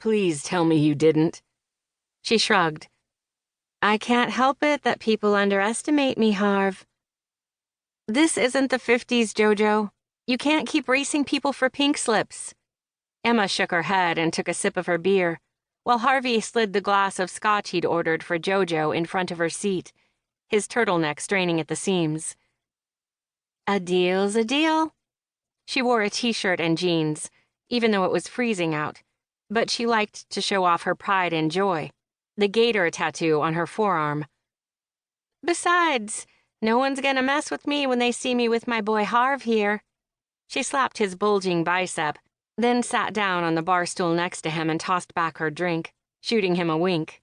Please tell me you didn't. She shrugged. I can't help it that people underestimate me, Harv. This isn't the 50s, Jojo. You can't keep racing people for pink slips. Emma shook her head and took a sip of her beer, while Harvey slid the glass of scotch he'd ordered for Jojo in front of her seat, his turtleneck straining at the seams. A deal's a deal. She wore a t-shirt and jeans, even though it was freezing out, but she liked to show off her pride and joy, the gator tattoo on her forearm. Besides, no one's gonna mess with me when they see me with my boy Harv here. She slapped his bulging bicep, then sat down on the bar stool next to him and tossed back her drink, shooting him a wink.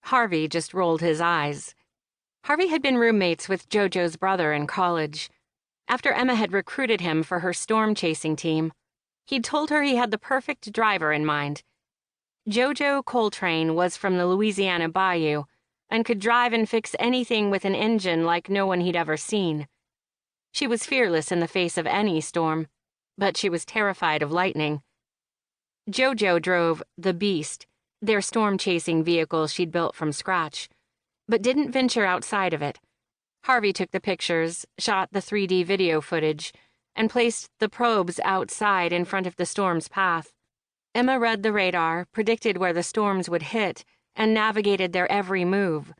Harvey just rolled his eyes. Harvey had been roommates with Jojo's brother in college. After Emma had recruited him for her storm-chasing team, he'd told her he had the perfect driver in mind. Jojo Coltrane was from the Louisiana Bayou and could drive and fix anything with an engine like no one he'd ever seen. She was fearless in the face of any storm, but she was terrified of lightning. Jojo drove the Beast, their storm-chasing vehicle she'd built from scratch, but didn't venture outside of it. Harvey took the pictures, shot the 3D video footage, and placed the probes outside in front of the storm's path. Emma read the radar, predicted where the storms would hit, and navigated their every move.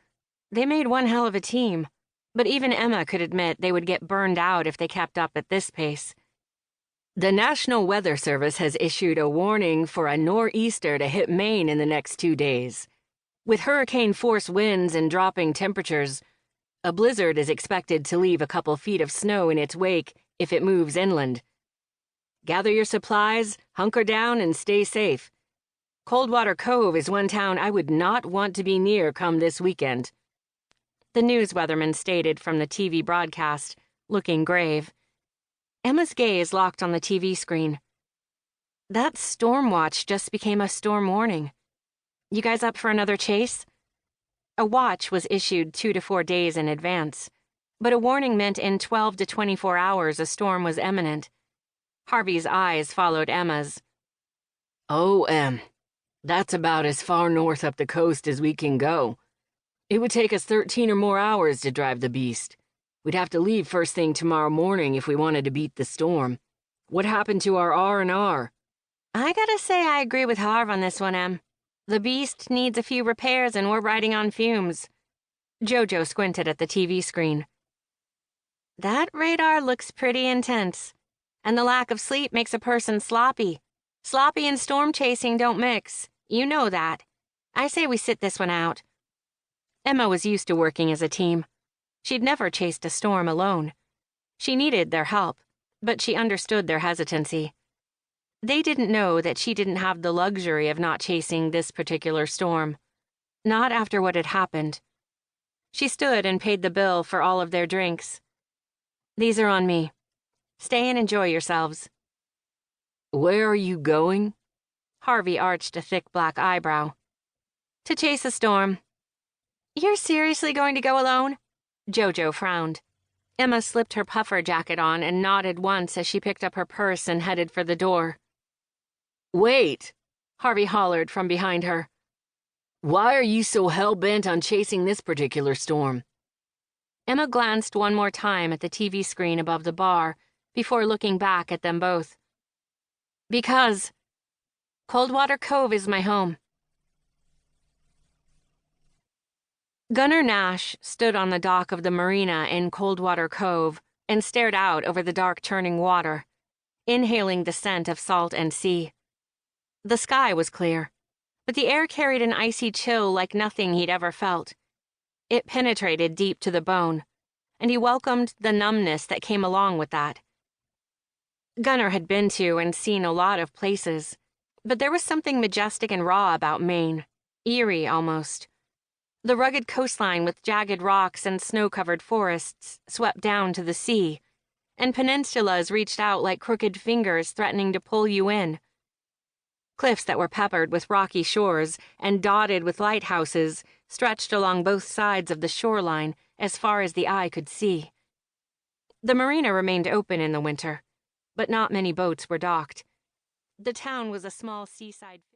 They made one hell of a team, but even Emma could admit they would get burned out if they kept up at this pace. The National Weather Service has issued a warning for a nor'easter to hit Maine in the next 2 days. With hurricane-force winds and dropping temperatures, a blizzard is expected to leave a couple feet of snow in its wake if it moves inland. Gather your supplies, hunker down, and stay safe. Coldwater Cove is one town I would not want to be near come this weekend. The news weatherman stated from the TV broadcast, looking grave. Emma's gaze locked on the TV screen. That storm watch just became a storm warning. You guys up for another chase? A watch was issued 2 to 4 days in advance, but a warning meant in 12 to 24 hours a storm was imminent. Harvey's eyes followed Emma's. Oh, Em, that's about as far north up the coast as we can go. It would take us 13 or more hours to drive the Beast. We'd have to leave first thing tomorrow morning if we wanted to beat the storm. What happened to our R&R? I gotta say I agree with Harv on this one, Em. The Beast needs a few repairs and we're riding on fumes. Jojo squinted at the TV screen. That radar looks pretty intense, and the lack of sleep makes a person sloppy. Sloppy and storm chasing don't mix. You know that. I say we sit this one out. Emma was used to working as a team. She'd never chased a storm alone. She needed their help, but she understood their hesitancy. They didn't know that she didn't have the luxury of not chasing this particular storm. Not after what had happened. She stood and paid the bill for all of their drinks. These are on me. Stay and enjoy yourselves. Where are you going? Harvey arched a thick black eyebrow. To chase a storm. You're seriously going to go alone? Jojo frowned. Emma slipped her puffer jacket on and nodded once as she picked up her purse and headed for the door. Wait, Harvey hollered from behind her. Why are you so hell-bent on chasing this particular storm? Emma glanced one more time at the TV screen above the bar before looking back at them both. Because Coldwater Cove is my home. Gunnar Nash stood on the dock of the marina in Coldwater Cove and stared out over the dark churning water, inhaling the scent of salt and sea. The sky was clear, but the air carried an icy chill like nothing he'd ever felt. It penetrated deep to the bone, and he welcomed the numbness that came along with that. Gunnar had been to and seen a lot of places, but there was something majestic and raw about Maine, eerie almost. The rugged coastline with jagged rocks and snow-covered forests swept down to the sea, and peninsulas reached out like crooked fingers threatening to pull you in. Cliffs that were peppered with rocky shores and dotted with lighthouses stretched along both sides of the shoreline as far as the eye could see. The marina remained open in the winter, but not many boats were docked. The town was a small seaside